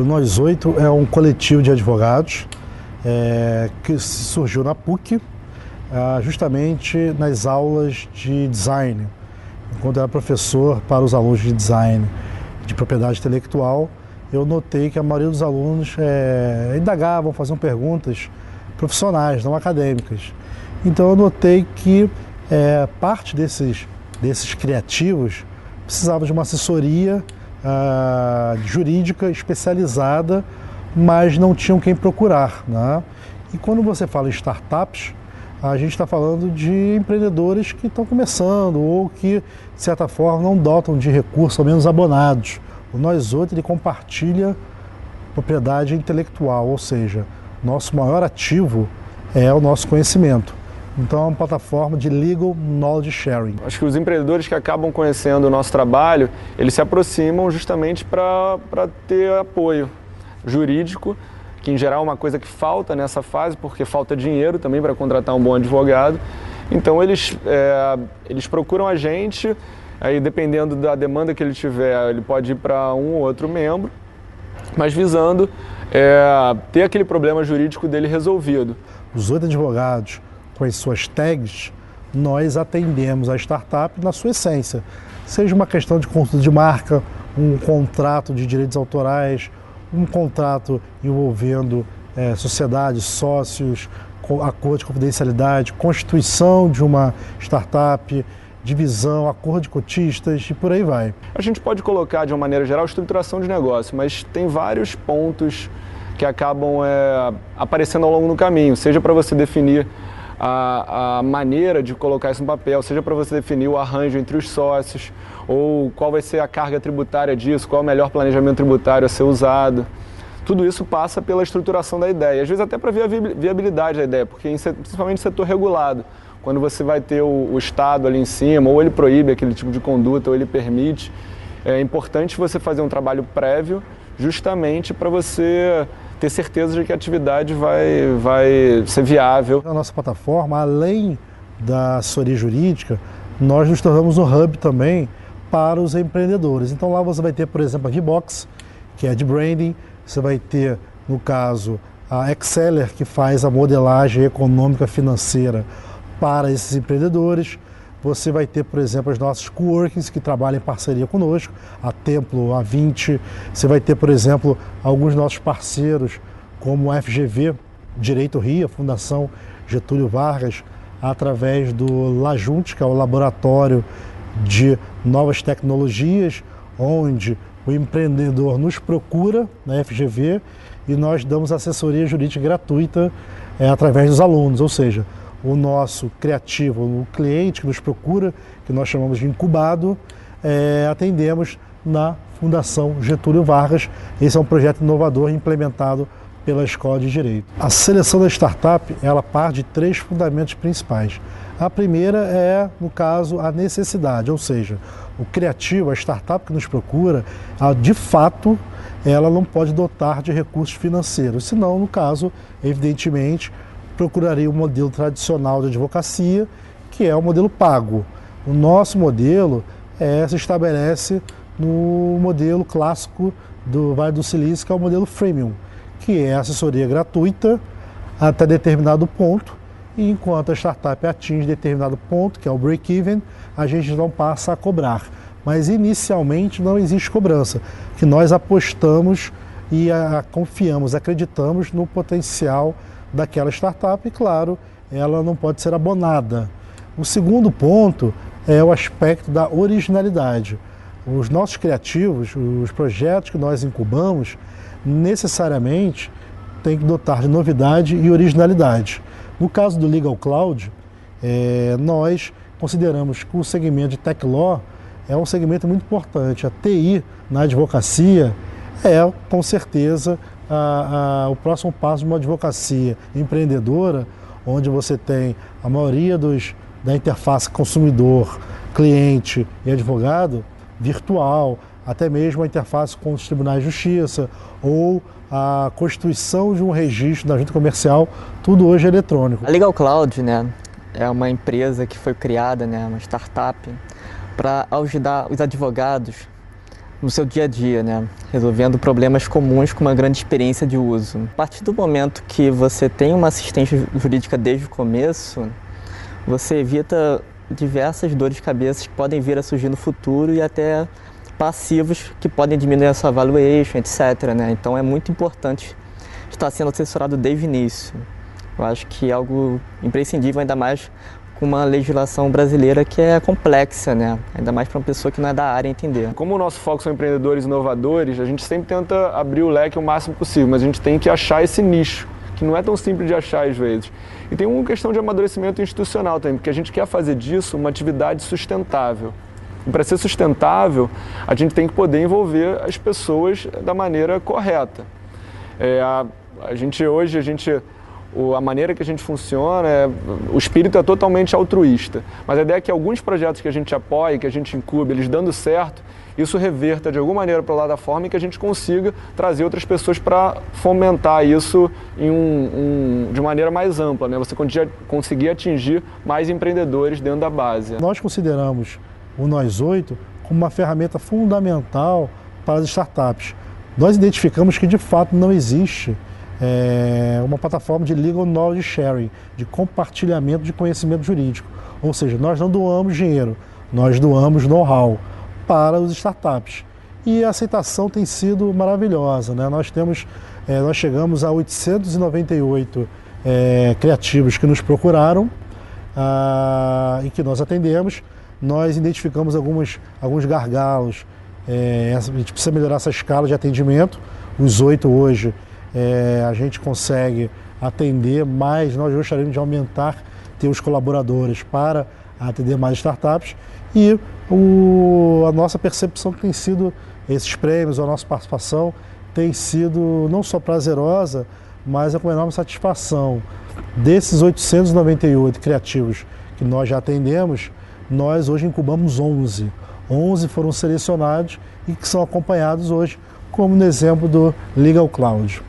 O Nós Oito é um coletivo de advogados que surgiu na PUC, justamente nas aulas de design. Quando eu era professor para os alunos de design de propriedade intelectual, eu notei que a maioria dos alunos indagavam, faziam perguntas profissionais, não acadêmicas. Então eu notei que parte desses criativos precisava de uma assessoria jurídica especializada, mas não tinham quem procurar, né? E quando você fala em startups, a gente está falando de empreendedores que estão começando ou que, de certa forma, não dotam de recursos, ao menos abonados. O Nós Oito, ele compartilha propriedade intelectual, ou seja, nosso maior ativo é o nosso conhecimento. Então é uma plataforma de legal knowledge sharing. Acho que os empreendedores que acabam conhecendo o nosso trabalho, eles se aproximam justamente para ter apoio jurídico, que em geral é uma coisa que falta nessa fase, porque falta dinheiro também para contratar um bom advogado. Então eles procuram a gente, aí dependendo da demanda que ele tiver, ele pode ir para um ou outro membro, mas visando ter aquele problema jurídico dele resolvido. Os 8 advogados, com as suas tags, nós atendemos a startup na sua essência. Seja uma questão de consulta de marca, um contrato de direitos autorais, um contrato envolvendo sociedades, sócios, acordo de confidencialidade, constituição de uma startup, divisão, acordo de cotistas e por aí vai. A gente pode colocar, de uma maneira geral, estruturação de negócio, mas tem vários pontos que acabam aparecendo ao longo do caminho, seja para você definir a maneira de colocar isso no papel, seja para você definir o arranjo entre os sócios, ou qual vai ser a carga tributária disso, qual é o melhor planejamento tributário a ser usado. Tudo isso passa pela estruturação da ideia, às vezes até para ver a viabilidade da ideia, porque principalmente no setor regulado, quando você vai ter o Estado ali em cima, ou ele proíbe aquele tipo de conduta, ou ele permite, é importante você fazer um trabalho prévio justamente para você ter certeza de que a atividade vai ser viável. Na nossa plataforma, além da assessoria jurídica, nós nos tornamos um hub também para os empreendedores. Então lá você vai ter, por exemplo, a Vbox, que é de branding, você vai ter, no caso, a Exceller, que faz a modelagem econômica financeira para esses empreendedores. Você vai ter, por exemplo, os nossos coworkings que trabalham em parceria conosco, a Templo, a 20. Você vai ter, por exemplo, alguns nossos parceiros, como a FGV, Direito Rio, a Fundação Getúlio Vargas, através do Lajunte, que é o laboratório de novas tecnologias, onde o empreendedor nos procura na FGV e nós damos assessoria jurídica gratuita através dos alunos, ou seja, o nosso criativo, o cliente que nos procura, que nós chamamos de incubado, atendemos na Fundação Getúlio Vargas. Esse é um projeto inovador implementado pela Escola de Direito. A seleção da startup, ela parte de 3 fundamentos principais. A primeira é, no caso, a necessidade, ou seja, o criativo, a startup que nos procura, de fato, ela não pode dotar de recursos financeiros, senão, no caso, evidentemente, procuraria o modelo tradicional de advocacia, que é o modelo pago. O nosso modelo se estabelece no modelo clássico do Vale do Silício, que é o modelo freemium, que é assessoria gratuita até determinado ponto, e enquanto a startup atinge determinado ponto, que é o break-even, a gente não passa a cobrar. Mas inicialmente não existe cobrança, que nós apostamos e confiamos, acreditamos no potencial daquela startup e, claro, ela não pode ser abonada. O segundo ponto é o aspecto da originalidade. Os nossos criativos, os projetos que nós incubamos, necessariamente têm que dotar de novidade e originalidade. No caso do Legal Cloud, nós consideramos que o segmento de Tech Law é um segmento muito importante. A TI na advocacia é, com certeza, o próximo passo de uma advocacia empreendedora, onde você tem a maioria da interface consumidor, cliente e advogado virtual, até mesmo a interface com os tribunais de justiça ou a constituição de um registro da junta comercial, tudo hoje é eletrônico. A Legal Cloud, né, é uma empresa que foi criada, né, uma startup, para ajudar os advogados no seu dia a dia, né? Resolvendo problemas comuns com uma grande experiência de uso. A partir do momento que você tem uma assistência jurídica desde o começo, você evita diversas dores de cabeça que podem vir a surgir no futuro e até passivos que podem diminuir a sua valuation, etc., né? Então é muito importante estar sendo assessorado desde o início. Eu acho que é algo imprescindível, ainda mais com uma legislação brasileira que é complexa, né? Ainda mais para uma pessoa que não é da área entender. Como o nosso foco são empreendedores inovadores, a gente sempre tenta abrir o leque o máximo possível, mas a gente tem que achar esse nicho, que não é tão simples de achar às vezes. E tem uma questão de amadurecimento institucional também, porque a gente quer fazer disso uma atividade sustentável. E para ser sustentável, a gente tem que poder envolver as pessoas da maneira correta. A maneira que a gente funciona, o espírito é totalmente altruísta, mas a ideia é que alguns projetos que a gente apoia, que a gente incube, eles dando certo, isso reverta de alguma maneira para o lado da forma e que a gente consiga trazer outras pessoas para fomentar isso de maneira mais ampla, né? Você conseguir atingir mais empreendedores dentro da base. Nós consideramos o Nós 8 como uma ferramenta fundamental para as startups. Nós identificamos que de fato não existe uma plataforma de legal knowledge sharing, de compartilhamento de conhecimento jurídico. Ou seja, nós não doamos dinheiro, nós doamos know-how para os startups. E a aceitação tem sido maravilhosa, né? Nós chegamos a 898 criativos que nos procuraram e que nós atendemos. Nós identificamos alguns gargalos, a gente precisa melhorar essa escala de atendimento. Os 8 hoje a gente consegue atender mais, nós gostaríamos de aumentar, ter os colaboradores para atender mais startups e a nossa percepção que tem sido esses prêmios, a nossa participação tem sido não só prazerosa, mas com enorme satisfação. Desses 898 criativos que nós já atendemos, nós hoje incubamos 11. 11 foram selecionados e que são acompanhados hoje, como no exemplo do Legal Cloud.